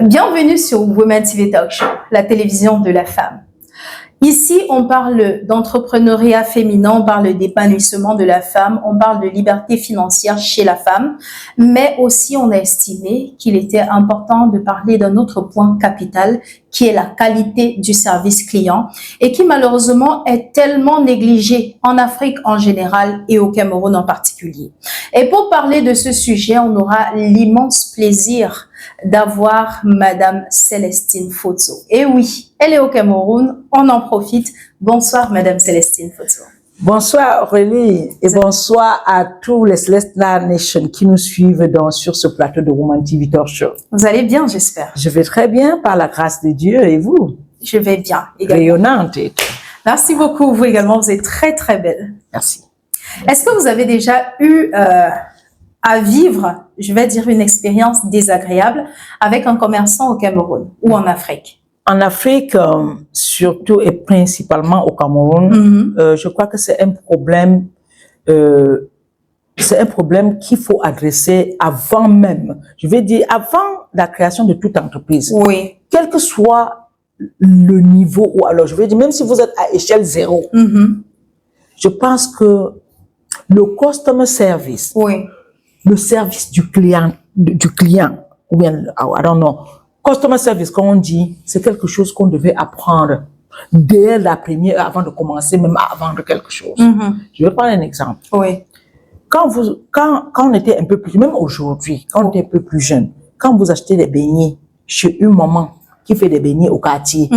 Bienvenue sur Women TV Talk Show, la télévision de la femme. Ici, on parle d'entrepreneuriat féminin, on parle d'épanouissement de la femme, on parle de liberté financière chez la femme, mais aussi on a estimé qu'il était important de parler d'un autre point capital qui est la qualité du service client et qui malheureusement est tellement négligé en Afrique en général et au Cameroun en particulier. Et pour parler de ce sujet, on aura l'immense plaisir d'avoir Madame Célestine Fotso. Et oui, elle est au Cameroun, on en profite. Bonsoir Madame Célestine Fotso. Bonsoir Aurélie et bonsoir à tous les Celestial Nation qui nous suivent sur ce plateau de Women TV Talk Show. Vous allez bien, j'espère? Je vais très bien par la grâce de Dieu et vous? Je vais bien également. Rayonnante et tout. Merci beaucoup, vous également, vous êtes très très belle. Merci. Est-ce que vous avez déjà eu à vivre, je vais dire, une expérience désagréable avec un commerçant au Cameroun ou en Afrique? En Afrique, surtout et principalement au Cameroun, je crois que c'est un problème qu'il faut adresser avant même, je vais dire avant la création de toute entreprise. Oui. Quel que soit le niveau, ou alors je vais dire, même si vous êtes à échelle zéro, je pense que le customer service, oui, le service du client, ou bien, I don't know, customer service, comme on dit, c'est quelque chose qu'on devait apprendre dès la première, avant de commencer même à vendre quelque chose. Je vais prendre un exemple. Oui. Quand on était un peu plus, même aujourd'hui, quand on était un peu plus jeune, quand vous achetez des beignets chez une maman qui fait des beignets au quartier,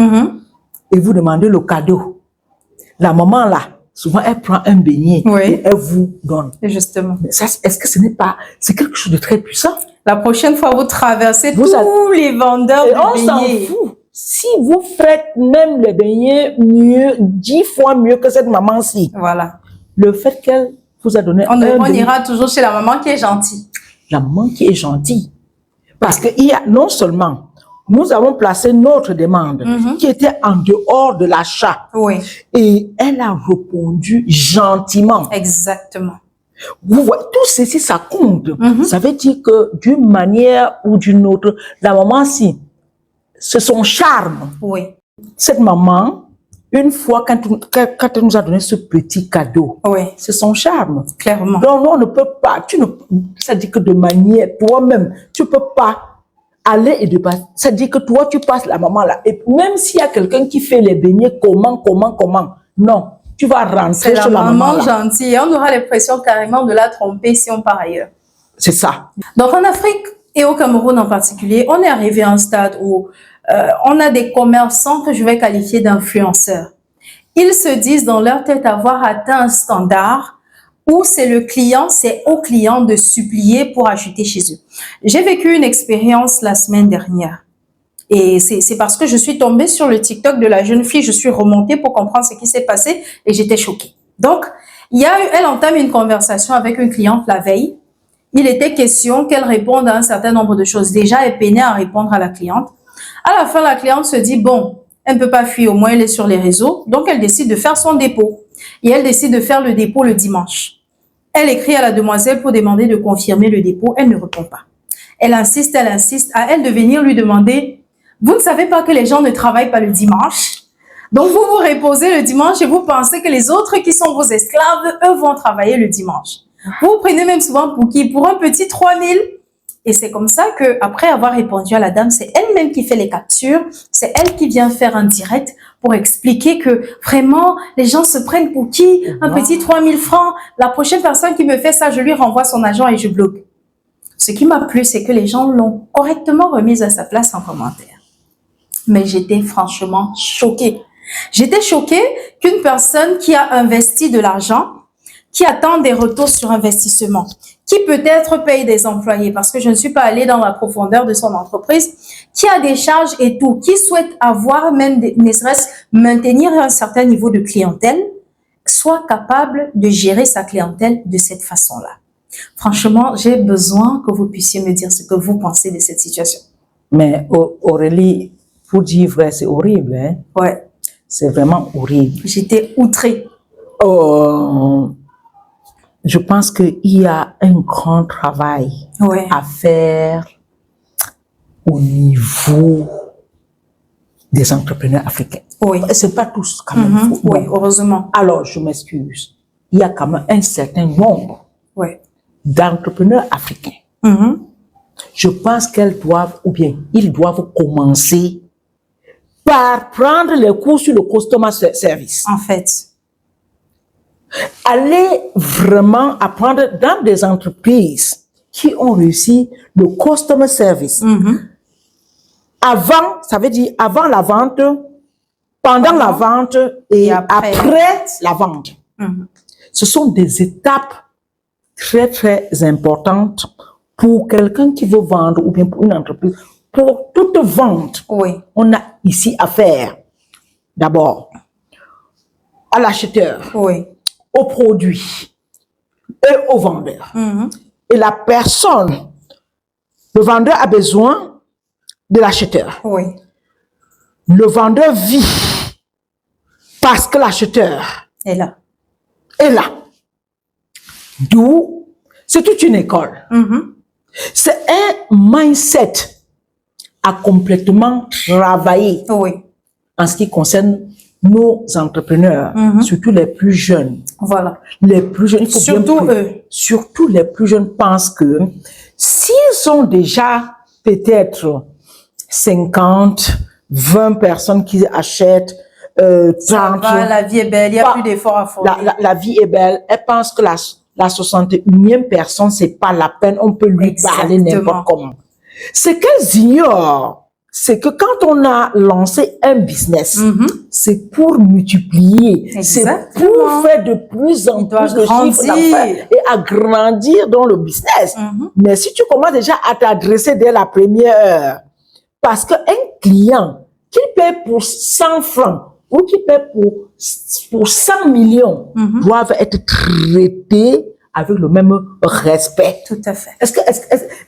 et vous demandez le cadeau, la maman là, souvent elle prend un beignet et elle vous donne. Justement. Est-ce que ce n'est pas, c'est quelque chose de très puissant? La prochaine fois, vous traversez tous les vendeurs de beignets. On s'en fout. Si vous faites même les beignets mieux, 10 fois mieux que cette maman-ci. Voilà. Le fait qu'elle vous a donné on ira toujours chez la maman qui est gentille. La maman qui est gentille. Parce que il y a, non seulement, nous avons placé notre demande qui était en dehors de l'achat. Oui. Et elle a répondu gentiment. Exactement. Vous voyez, tout ceci, ça compte. Ça veut dire que d'une manière ou d'une autre, la maman, si, c'est son charme. Oui. Cette maman, une fois quand elle nous a donné ce petit cadeau, c'est son charme. Clairement. Donc, on ne peut pas, ça dit que de manière, toi-même, tu ne peux pas aller et de passer. Ça dit que toi, tu passes la maman là. Et même s'il y a quelqu'un qui fait les beignets, comment, non. Tu vas rentrer sur la maman gentille. On aura l'impression carrément de la tromper si on part ailleurs. C'est ça. Donc en Afrique et au Cameroun en particulier, on est arrivé à un stade où on a des commerçants que je vais qualifier d'influenceurs. Ils se disent dans leur tête avoir atteint un standard où c'est le client, c'est au client de supplier pour acheter chez eux. J'ai vécu une expérience la semaine dernière. Et c'est parce que je suis tombée sur le TikTok de la jeune fille, je suis remontée pour comprendre ce qui s'est passé et j'étais choquée. Donc, elle entame une conversation avec une cliente la veille. Il était question qu'elle réponde à un certain nombre de choses. Déjà, elle peinait à répondre à la cliente. À la fin, la cliente se dit, bon, elle ne peut pas fuir, au moins elle est sur les réseaux. Donc, elle décide de faire son dépôt. Et elle décide de faire le dépôt le dimanche. Elle écrit à la demoiselle pour demander de confirmer le dépôt. Elle ne répond pas. Elle insiste, à elle de venir lui demander, vous ne savez pas que les gens ne travaillent pas le dimanche? Donc, vous vous reposez le dimanche et vous pensez que les autres qui sont vos esclaves, eux, vont travailler le dimanche. Vous vous prenez même souvent pour qui? Pour un petit 3000. Et c'est comme ça que, après avoir répondu à la dame, c'est elle-même qui fait les captures. C'est elle qui vient faire un direct pour expliquer que vraiment, les gens se prennent pour qui? Un petit 3000 francs. La prochaine personne qui me fait ça, je lui renvoie son argent et je bloque. Ce qui m'a plu, c'est que les gens l'ont correctement remise à sa place en commentaire. Mais j'étais franchement choquée. J'étais choquée qu'une personne qui a investi de l'argent, qui attend des retours sur investissement, qui peut-être paye des employés, parce que je ne suis pas allée dans la profondeur de son entreprise, qui a des charges et tout, qui souhaite avoir même, ne serait-ce maintenir un certain niveau de clientèle, soit capable de gérer sa clientèle de cette façon-là. Franchement, j'ai besoin que vous puissiez me dire ce que vous pensez de cette situation. Mais Aurélie, pour dire vrai, c'est horrible, hein? Ouais. C'est vraiment horrible. J'étais outrée. Je pense qu'il y a un grand travail à faire au niveau des entrepreneurs africains. Oui. C'est pas tous quand même. Oui, heureusement. Alors, je m'excuse. Il y a quand même un certain nombre d'entrepreneurs africains. Je pense qu'elles doivent, ou bien ils doivent commencer par prendre les cours sur le customer service. En fait. Aller vraiment apprendre dans des entreprises qui ont réussi le customer service. Avant, ça veut dire avant la vente, pendant la vente et après la vente. Ce sont des étapes très, très importantes pour quelqu'un qui veut vendre ou bien pour une entreprise. Pour toute vente, on a ici affaire d'abord à l'acheteur, au produit et au vendeur. Et la personne, le vendeur a besoin de l'acheteur. Le vendeur vit parce que l'acheteur est là. D'où, c'est toute une école. C'est un mindset à complètement travailler en ce qui concerne nos entrepreneurs, surtout les plus jeunes. Voilà. Les plus jeunes, il faut surtout bien eux. Surtout les plus jeunes pensent que s'ils ont déjà peut-être 50, 20 personnes qui achètent, 30. Ça va, la vie est belle, il n'y a plus d'efforts à fournir. La vie est belle. Elle pense que la 61e personne, c'est pas la peine, on peut lui parler n'importe comment. Ce qu'elles ignorent, c'est que quand on a lancé un business, c'est pour multiplier, c'est pour faire de plus en plus de chiffres d'affaires et agrandir dans le business. Mais si tu commences déjà à t'adresser dès la première heure, parce qu'un client qui paie pour 100 francs ou qui paie pour 100 millions doivent être traités avec le même respect. Tout à fait.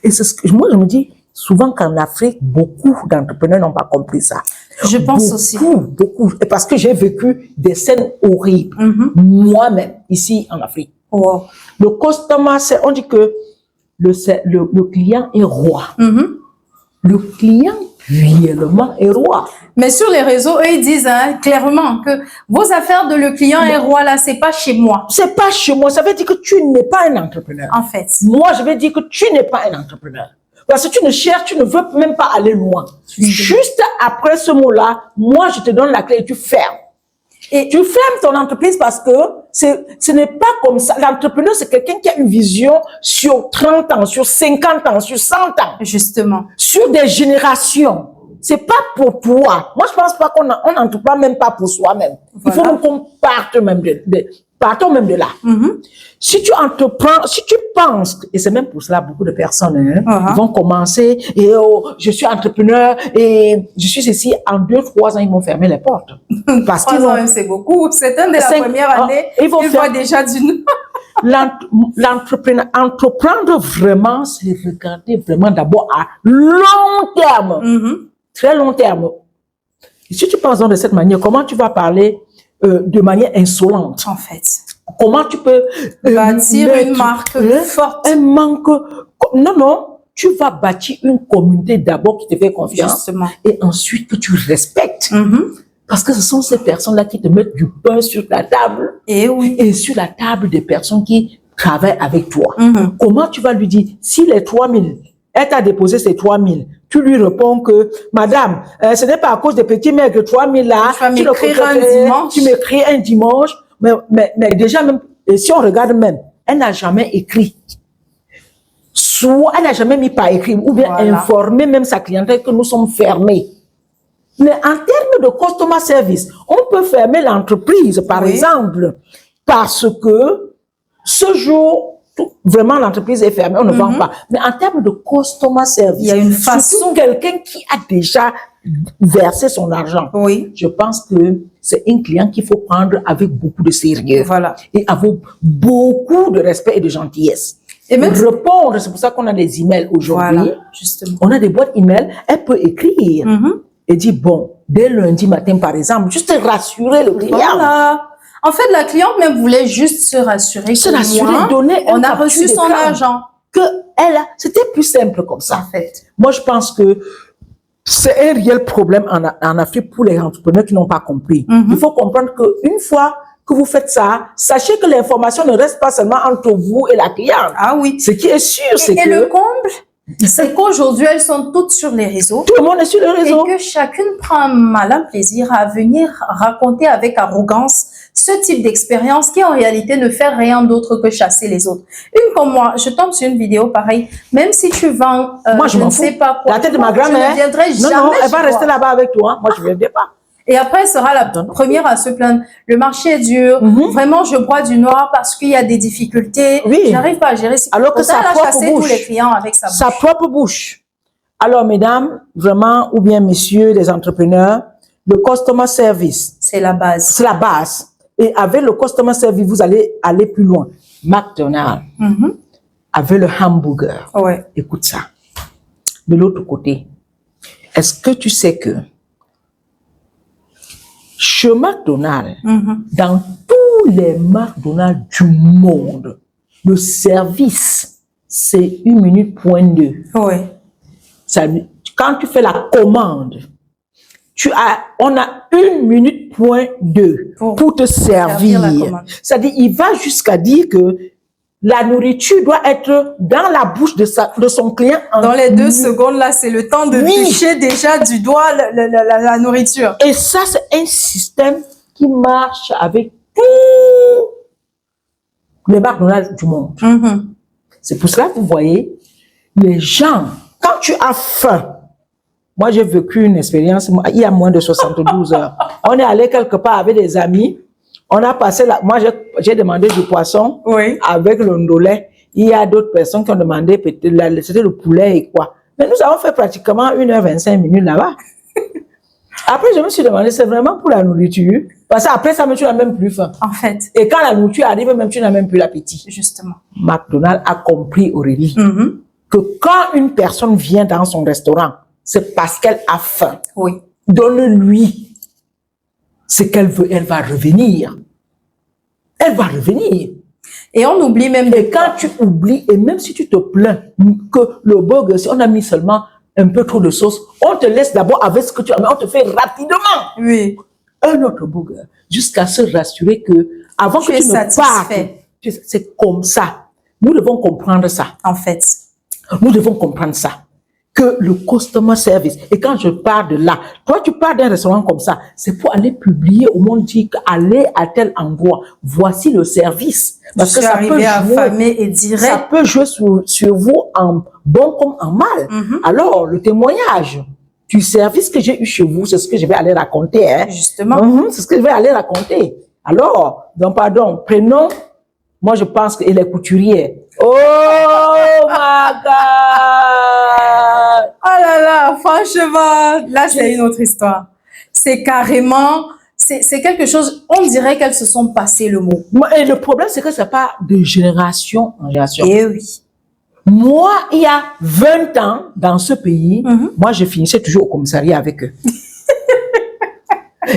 Et c'est ce que moi je me dis souvent qu'en Afrique, beaucoup d'entrepreneurs n'ont pas compris ça. Je pense aussi. Beaucoup. Et parce que j'ai vécu des scènes horribles moi-même ici en Afrique. Le customer, on dit que le client est roi. Le client réellement est roi. Mais sur les réseaux, eux, ils disent clairement que vos affaires de le client est roi, là, c'est pas chez moi. C'est pas chez moi. Ça veut dire que tu n'es pas un entrepreneur. En fait. Moi, je vais dire que tu n'es pas un entrepreneur. Parce que tu ne cherches, tu ne veux même pas aller loin. Juste après ce mot-là, moi, je te donne la clé et tu fermes. Et tu fermes ton entreprise parce que ce n'est pas comme ça. L'entrepreneur, c'est quelqu'un qui a une vision sur 30 ans, sur 50 ans, sur 100 ans. Justement. Sur des générations. C'est pas pour toi. Moi, je pense pas qu'on n'entreprend même pas pour soi-même. Il faut qu'on parte même partons même de là. Si tu entreprends, si tu penses, et c'est même pour cela beaucoup de personnes vont commencer et je suis entrepreneur et je suis ici, en 2-3 ans, ils vont fermer les portes. Parce 3 ans, c'est beaucoup. C'est un de la première année, ils voient déjà du L'entrepreneur, entreprendre vraiment, c'est regarder vraiment d'abord à long terme. Très long terme. Et si tu penses de cette manière, comment tu vas parler de manière insolente? En fait. Comment tu peux bâtir une marque forte? Non. Tu vas bâtir une communauté d'abord qui te fait confiance. Justement. Et ensuite que tu respectes. Parce que ce sont ces personnes-là qui te mettent du pain sur la table. Et sur la table des personnes qui travaillent avec toi. Comment tu vas lui dire, si les 3000, elle t'a déposé ces 3000, tu lui réponds que, madame, ce n'est pas à cause des petits maigres 3000 là. Tu vas m'écrire un dimanche. Tu m'écris un dimanche. Mais déjà, même, si on regarde même, elle n'a jamais écrit. Soit elle n'a jamais mis par écrit, ou bien informé même sa clientèle que nous sommes fermés. Mais en termes de customer service, on peut fermer l'entreprise, par exemple, parce que ce jour, vraiment l'entreprise est fermée, on ne vend pas. Mais en termes de customer service, il y a une façon. Quelqu'un qui a déjà versé son argent. Je pense que c'est un client qu'il faut prendre avec beaucoup de sérieux. Et avec beaucoup de respect et de gentillesse. Et même répondre, c'est pour ça qu'on a des emails aujourd'hui. On a des boîtes emails, elle peut écrire et dire, bon, dès lundi matin, par exemple, juste rassurer le client. En fait, la cliente même voulait juste se rassurer. Donner on a reçu son argent. C'était plus simple comme ça. En fait. Moi, je pense que C'est un réel problème en Afrique pour les entrepreneurs qui n'ont pas compris. Il faut comprendre qu'une fois que vous faites ça, sachez que l'information ne reste pas seulement entre vous et la cliente. Ah oui. Ce qui est sûr, c'est que... Et le comble, c'est qu'aujourd'hui, elles sont toutes sur les réseaux. Tout le monde est sur les réseaux. Et que chacune prend un malin plaisir à venir raconter avec arrogance ce type d'expérience qui en réalité ne fait rien d'autre que chasser les autres. Une comme moi, je tombe sur une vidéo pareille, même si tu vends, moi, je ne fous. sais pas quoi. La tête de ma grand-mère. Je ne viendrai jamais. Non, elle va rester là-bas avec toi. Moi, je ne viendrai pas. Et après, elle sera la première à se plaindre. Le marché est dur. Vraiment, je broie du noir parce qu'il y a des difficultés. Oui. Je n'arrive pas à gérer. Alors que ça, elle a chassé tous les clients avec sa bouche. Sa propre bouche. Alors, mesdames, vraiment, ou bien messieurs, les entrepreneurs, le customer service. C'est la base. C'est la base. Et avec le customer service, vous allez aller plus loin. McDonald's, avec le hamburger. Ouais. Écoute ça. De l'autre côté, est-ce que tu sais que chez McDonald's, dans tous les McDonald's du monde, le service, c'est 1 minute point 2. Ouais. Ça, quand tu fais la commande, on a 1 minute point 2 pour te servir. C'est-à-dire, il va jusqu'à dire que la nourriture doit être dans la bouche de son client. Dans les 2 secondes, là, c'est le temps de toucher déjà du doigt la nourriture. Et ça, c'est un système qui marche avec tous les McDonald's du monde. C'est pour cela que vous voyez, les gens, quand tu as faim, moi, j'ai vécu une expérience, il y a moins de 72 heures. On est allé quelque part avec des amis. On a passé moi, j'ai demandé du poisson avec le ndolé. Il y a d'autres personnes qui ont demandé, peut-être, c'était le poulet et quoi. Mais nous avons fait pratiquement 1h25 là-bas. Après, je me suis demandé, c'est vraiment pour la nourriture? Parce qu'après ça, tu n'as même plus faim. En fait. Et quand la nourriture arrive, même tu n'as même plus l'appétit. Justement. McDonald's a compris, Aurélie, que quand une personne vient dans son restaurant, c'est parce qu'elle a faim. Oui. Donne-lui ce qu'elle veut, elle va revenir. Elle va revenir. Et on oublie même... Et quand tu oublies, et même si tu te plains que le burger, si on a mis seulement un peu trop de sauce, on te laisse d'abord avec ce que tu as mis, on te fait rapidement. Oui. Un autre burger, jusqu'à se rassurer que avant que tu ne partes, c'est comme ça. Nous devons comprendre ça. En fait. Nous devons comprendre ça. Que le customer service, et quand je pars de là, toi tu pars d'un restaurant comme ça, c'est pour aller publier au monde, dire aller à tel endroit, voici le service. Parce que ça peut affamé et direct. Ça peut jouer sur vous en bon comme en mal. Alors, le témoignage du service que j'ai eu chez vous, c'est ce que je vais aller raconter. Hein. Justement. C'est ce que je vais aller raconter. Alors, donc pardon, prenons, moi je pense que, et les couturières. Oh my God! Oh là là, franchement, là c'est une autre histoire. C'est carrément, c'est quelque chose, on dirait qu'elles se sont passées le mot. Et le problème, c'est que c'est pas de génération en génération. Eh oui. Moi, il y a 20 ans, dans ce pays, moi je finissais toujours au commissariat avec eux.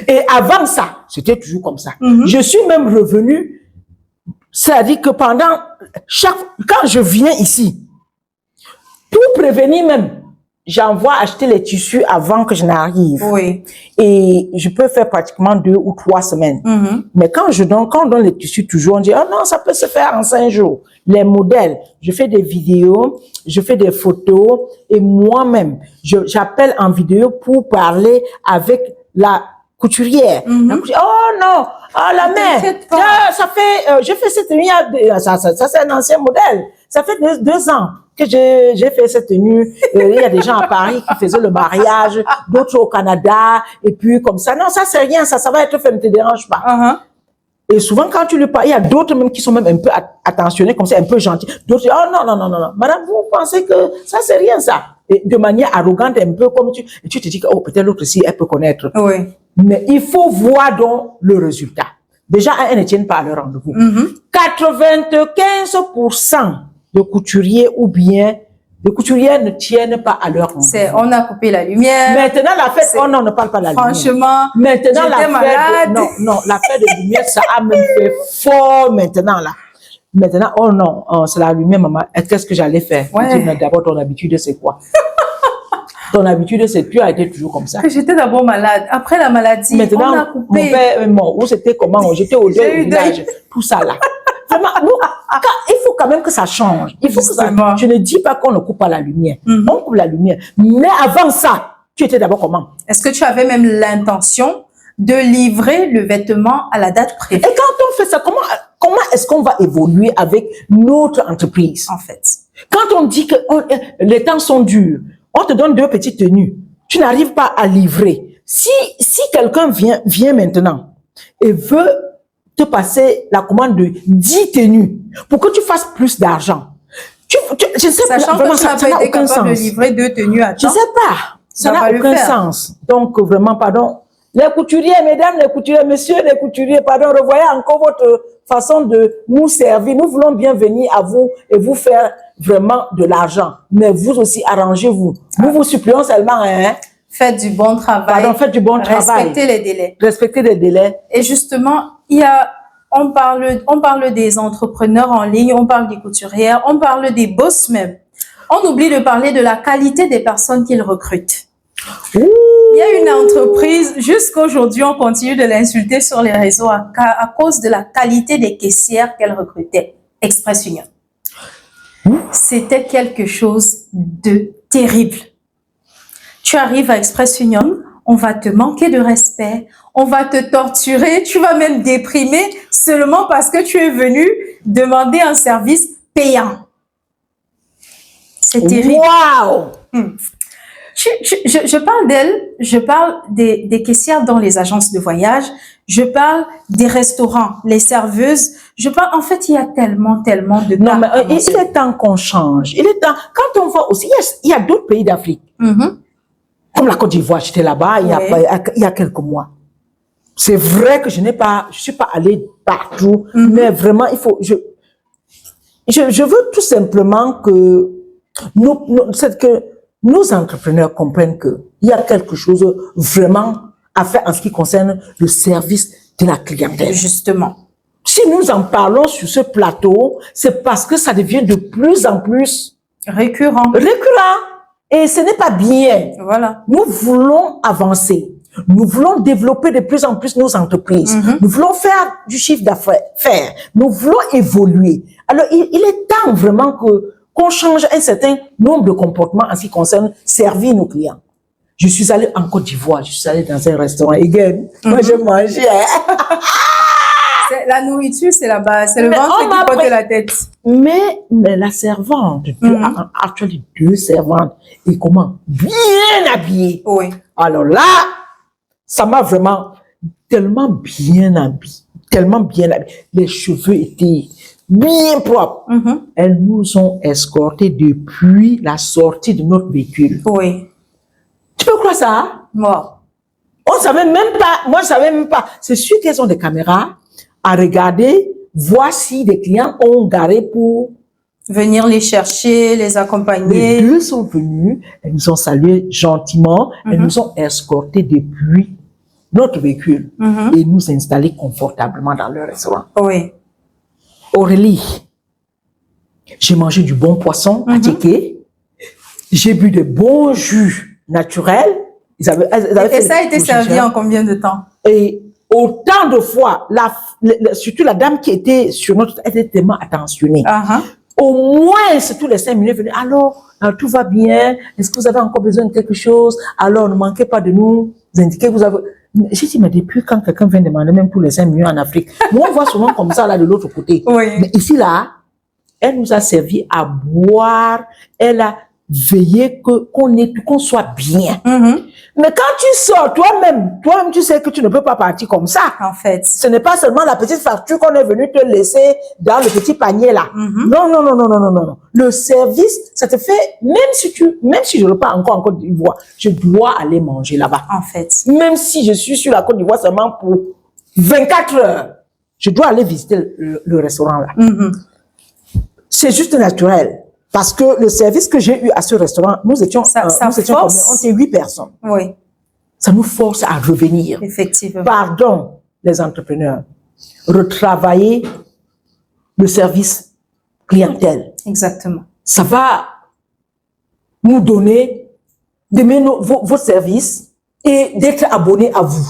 Et avant ça, c'était toujours comme ça. Je suis même revenue. C'est-à-dire que quand je viens ici, pour prévenir même, j'envoie acheter les tissus avant que je n'arrive. Oui. Et je peux faire pratiquement 2 ou 3 semaines. Mais quand on donne les tissus toujours, on dit, oh non, ça peut se faire en 5 jours. Les modèles, je fais des vidéos, je fais des photos et moi-même, j'appelle en vidéo pour parler avec la couturière. Oh non, la mère, ça fait, j'ai fait cette tenue, ça c'est un ancien modèle. Ça fait 2 ans que j'ai fait cette tenue. Il y a des gens à Paris qui faisaient le mariage, d'autres au Canada, et puis comme ça. Non, ça c'est rien, ça va être fait, ne te dérange pas. Et souvent, quand tu lui parles, il y a d'autres même qui sont même un peu attentionnés, comme ça, un peu gentils. D'autres disent, oh non, non, non, non, non. Madame, vous pensez que ça c'est rien ça? Et de manière arrogante, un peu comme et tu te dis que, oh, peut-être l'autre aussi, elle peut connaître. Oui. Mais il faut voir donc le résultat. Déjà, elles ne tiennent pas à leur rendez-vous. 95% de couturiers ou bien de couturières ne tiennent pas à leur rendez-vous. On a coupé la lumière. Maintenant, la fête, on ne parle pas de la lumière. Franchement, maintenant, la malade. la fête de lumière, ça a même fait fort maintenant, là. Maintenant, oh non, c'est la lumière, maman. Qu'est-ce que j'allais faire? Ouais. D'abord, ton habitude, c'est quoi? Ton habitude, c'est que tu as été toujours comme ça. Que j'étais d'abord malade. Après la maladie, Maintenant, on a coupé. mon père est mort. Ou c'était comment? J'étais au deuil au village. Tout ça là. Vraiment, il faut quand même que ça change. Il faut que ça, je ne dis pas qu'on ne coupe pas la lumière. On coupe la lumière. Mais avant ça, tu étais d'abord comment? Est-ce que tu avais même l'intention de livrer le vêtement à la date prévue? Et quand on fait ça, comment est-ce qu'on va évoluer avec notre entreprise? En fait. Quand on dit que les temps sont durs, on te donne 2 petites tenues, tu n'arrives pas à livrer. Si quelqu'un vient maintenant et veut te passer la commande de 10 tenues pour que tu fasses plus d'argent, je ne sais pas, sachant vraiment, que tu n'as pas été capable de livrer 2 tenues à temps. Je ne sais pas, ça n'a aucun sens. Donc vraiment, pardon, les couturiers, mesdames les couturiers, messieurs les couturiers, pardon, revoyez encore votre façon de nous servir. Nous voulons bien venir à vous et vous faire vraiment de l'argent. Mais vous aussi, arrangez-vous. Nous vous supplions seulement, faites du bon travail. Pardon, faites du bon travail. Respectez les délais. Respectez les délais. Et justement, on parle des entrepreneurs en ligne, on parle des couturières, on parle des boss même. On oublie de parler de la qualité des personnes qu'ils recrutent. Ouh. Il y a une entreprise, jusqu'aujourd'hui, on continue de l'insulter sur les réseaux à cause de la qualité des caissières qu'elle recrutait. Express Union. C'était quelque chose de terrible. Tu arrives à Express Union, on va te manquer de respect, on va te torturer, tu vas même déprimer seulement parce que tu es venu demander un service payant. C'est terrible. Waouh! Je parle d'elles, je parle des caissières dans les agences de voyage, je parle des restaurants, les serveuses, je parle, en fait, il y a tellement de Non, mais il est temps qu'on change. Il est temps, quand on va aussi, il y a d'autres pays d'Afrique. Comme la Côte d'Ivoire, j'étais là-bas il y a quelques mois. C'est vrai que je suis pas allée partout, mais vraiment, je veux tout simplement que nos entrepreneurs comprennent qu'il y a quelque chose vraiment à faire en ce qui concerne le service de la clientèle. Justement. Si nous en parlons sur ce plateau, c'est parce que ça devient de plus en plus récurrent. Et ce n'est pas bien. Voilà. Nous voulons avancer. Nous voulons développer de plus en plus nos entreprises. Nous voulons faire du chiffre d'affaires. Nous voulons évoluer. Alors, il est temps vraiment qu'on change un certain nombre de comportements en ce qui concerne servir nos clients. Je suis allée en Côte d'Ivoire, je suis allée dans un restaurant. Moi, je mangeais. La nourriture, c'est la base. C'est le ventre qui porte la tête. Mais la servante, actuellement 2 servantes, et comment? Bien habillées. Oui. Alors là, ça m'a vraiment tellement bien habillée. Les cheveux étaient bien propres. Elles nous ont escortés depuis la sortie de notre véhicule. Oui. Tu peux croire ça? Wow. On savait même pas, moi je savais même pas. C'est sûr qu'elles ont des caméras à regarder, voir si des clients ont garé pour venir les chercher, les accompagner. Les 2 sont venus, elles nous ont salués gentiment, elles nous ont escortés depuis notre véhicule et nous installés confortablement dans le restaurant. Oui. Aurélie, j'ai mangé du bon poisson à Tchéké, j'ai bu de bons jus naturels. Et ça a été servi en combien de temps? Et autant de fois, surtout la dame qui était sur notre, elle était tellement attentionnée. Au moins, c'est tous les 5 minutes, venue, alors, tout va bien, est-ce que vous avez encore besoin de quelque chose? Alors, ne manquez pas de nous indiquer que vous avez... J'ai dit, mais depuis quand quelqu'un vient demander, même pour les 5 minutes en Afrique, nous on voit souvent comme ça, là, de l'autre côté. Oui. Mais ici, là, elle nous a servi à boire, elle a veillé qu'on soit bien. Mais quand tu sors, toi-même, tu sais que tu ne peux pas partir comme ça. En fait. Ce n'est pas seulement la petite facture qu'on est venu te laisser dans le petit panier là. Non. Le service, ça te fait, même si je repars encore en Côte d'Ivoire, je dois aller manger là-bas. En fait. Même si je suis sur la Côte d'Ivoire seulement pour 24 heures, je dois aller visiter le restaurant là. C'est juste naturel. Parce que le service que j'ai eu à ce restaurant, nous étions combien? On était 8 personnes. Oui. Ça nous force à revenir. Effectivement. Pardon, les entrepreneurs. Retravailler le service clientèle. Exactement. Ça va nous donner d'aimer vos services et d'être abonné à vous.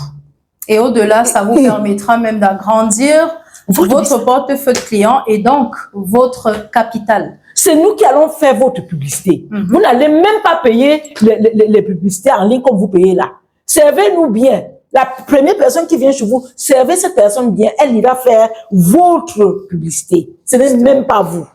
Et au-delà, ça vous permettra même d'agrandir votre portefeuille client et donc votre capital. C'est nous qui allons faire votre publicité. Vous n'allez même pas payer les publicités en ligne comme vous payez là. Servez-nous bien. La première personne qui vient chez vous, servez cette personne bien. Elle ira faire votre publicité. Ce n'est même pas vous.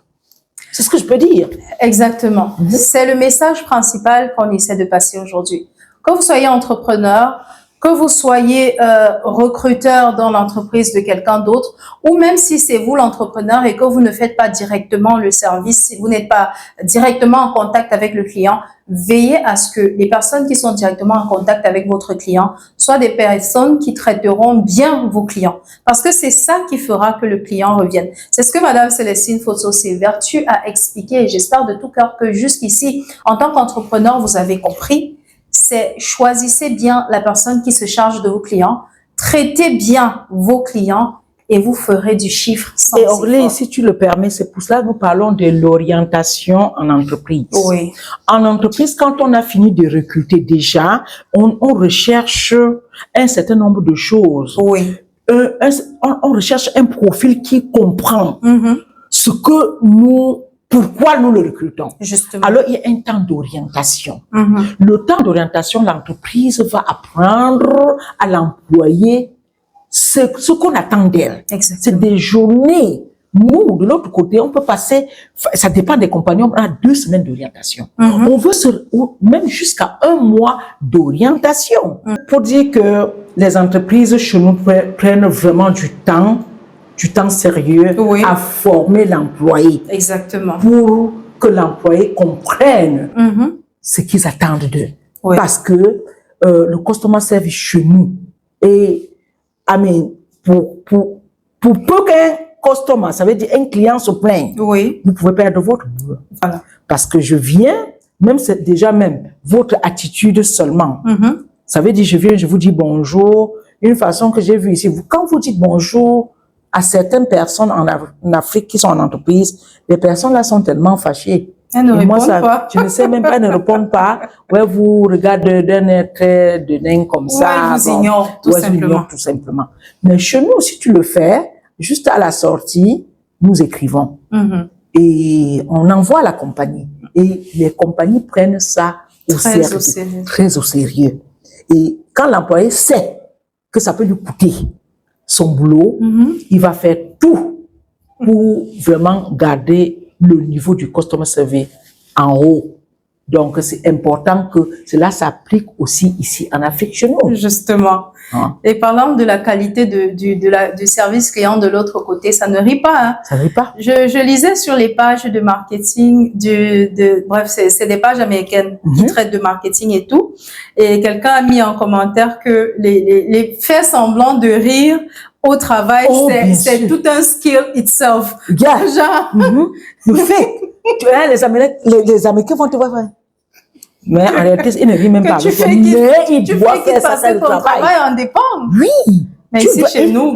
C'est ce que je peux dire. Exactement. C'est le message principal qu'on essaie de passer aujourd'hui. Que vous soyez entrepreneur, que vous soyez recruteur dans l'entreprise de quelqu'un d'autre, ou même si c'est vous l'entrepreneur et que vous ne faites pas directement le service, si vous n'êtes pas directement en contact avec le client, veillez à ce que les personnes qui sont directement en contact avec votre client soient des personnes qui traiteront bien vos clients. Parce que c'est ça qui fera que le client revienne. C'est ce que Madame Célestine Fosso-Sévertu a expliqué et j'espère de tout cœur que jusqu'ici, en tant qu'entrepreneur, vous avez compris. C'est choisissez bien la personne qui se charge de vos clients, traitez bien vos clients et vous ferez du chiffre sans Et Orly, si tu le permets, c'est pour cela que nous parlons de l'orientation en entreprise. Oui. En entreprise, quand on a fini de recruter déjà, on recherche un certain nombre de choses. Oui. On recherche un profil qui comprend ce que pourquoi nous le recrutons. Justement. Alors, il y a un temps d'orientation. Le temps d'orientation, l'entreprise va apprendre à l'employé ce qu'on attend d'elle. C'est des journées. Nous, de l'autre côté, on peut passer, ça dépend des compagnies, on a 2 semaines d'orientation. On veut même jusqu'à 1 mois d'orientation. Pour dire que les entreprises chez nous prennent vraiment du temps sérieux à former l'employé. Exactement. Pour que l'employé comprenne ce qu'ils attendent d'eux. Parce que le customer service chez nous est, pour peu qu'un customer, ça veut dire un client se plaigne, vous pouvez perdre votre boulot. Voilà. Parce que je viens, c'est déjà même votre attitude seulement. Ça veut dire, je viens, je vous dis bonjour. Une façon que j'ai vue ici, quand vous dites bonjour à certaines personnes en Afrique qui sont en entreprise, les personnes là sont tellement fâchées. Elles ne répondent pas. Je ne sais même pas, elles ne répondent pas. Ouais, vous regardez d'un trait de nain comme ça. Elles vous ignorent, tout simplement. Mais chez nous, si tu le fais, juste à la sortie, nous écrivons. Et on envoie à la compagnie. Et les compagnies prennent ça très au sérieux. Et quand l'employé sait que ça peut lui coûter son boulot, il va faire tout pour vraiment garder le niveau du customer service en haut. Donc, c'est important que cela s'applique aussi ici en Afrique chez nous. Justement. Et parlant de la qualité du service client de l'autre côté, ça ne rit pas. Hein. Ça ne rit pas. Je lisais sur les pages de marketing, bref, c'est des pages américaines qui traitent de marketing et tout. Et quelqu'un a mis en commentaire que les faire semblant de rire au travail, c'est tout un skill itself. Genre. Le fait. Les Américains vont te voir. Mais en réalité, ils ne rient même pas. Tu fais qu'ils doivent faire ça, c'est le travail en dépend. Oui. Mais ici, chez nous.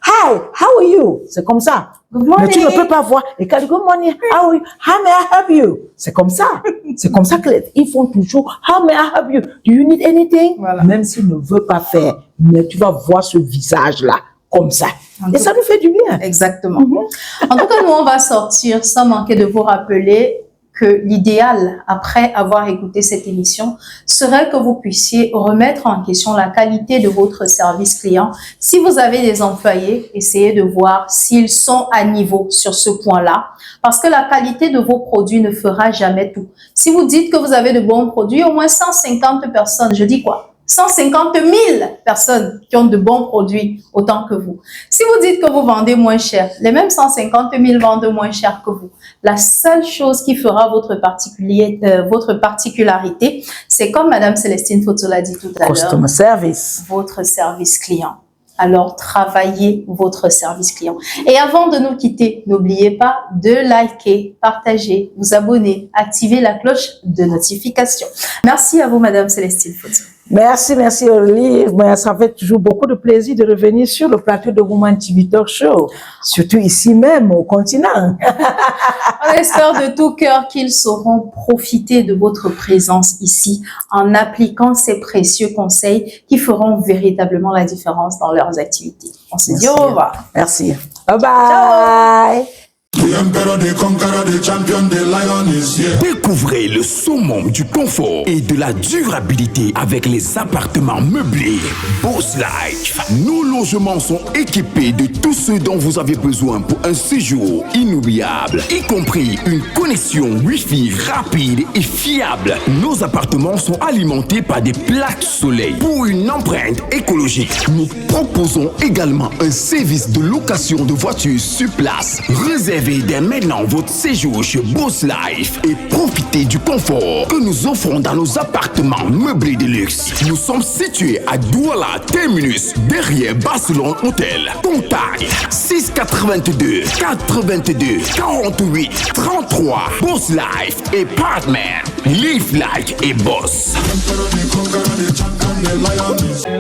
Hi, how are you? C'est comme ça. Mais tu ne peux pas voir. Et quand good morning, how are you? How may I help you? C'est comme ça. C'est comme ça qu'ils font toujours. How may I help you? Do you need anything? Voilà. Même s'ils ne veulent pas faire, mais tu vas voir ce visage-là comme ça. Et ça nous fait du bien. Exactement. En tout cas, nous, on va sortir sans manquer de vous rappeler que l'idéal, après avoir écouté cette émission, serait que vous puissiez remettre en question la qualité de votre service client. Si vous avez des employés, essayez de voir s'ils sont à niveau sur ce point-là, parce que la qualité de vos produits ne fera jamais tout. Si vous dites que vous avez de bons produits, au moins 150 personnes, je dis quoi? 150 000 personnes qui ont de bons produits autant que vous. Si vous dites que vous vendez moins cher, les mêmes 150 000 vendent moins cher que vous. La seule chose qui fera votre particularité, c'est comme Madame Célestine Fosso l'a dit tout à l'heure. Customer service. Votre service client. Alors, travaillez votre service client. Et avant de nous quitter, n'oubliez pas de liker, partager, vous abonner, activer la cloche de notification. Merci à vous, Madame Célestine Fosso. Merci Olive. Mais ça fait toujours beaucoup de plaisir de revenir sur le plateau de Woman TV Talk Show, surtout ici même au continent. On espère de tout cœur qu'ils sauront profiter de votre présence ici en appliquant ces précieux conseils qui feront véritablement la différence dans leurs activités. On se dit au revoir. Merci. Bye bye. The emperor, the conqueror, the champion, the lion is here. Découvrez le summum du confort et de la durabilité avec les appartements meublés Boss Life. Nos logements sont équipés de tout ce dont vous avez besoin pour un séjour inoubliable, y compris une connexion Wi-Fi rapide et fiable. Nos appartements sont alimentés par des plaques soleil. Pour une empreinte écologique, nous proposons également un service de location de voitures sur place. Réservez dès maintenant votre séjour chez Boss Life et profitez du confort que nous offrons dans nos appartements meublés de luxe. Nous sommes situés à Douala Terminus, derrière Barcelone Hotel. Contact 682 82 48 33. Boss Life et Partner. Live like et boss. The emperor, the conqueror, the champion, the lion is here.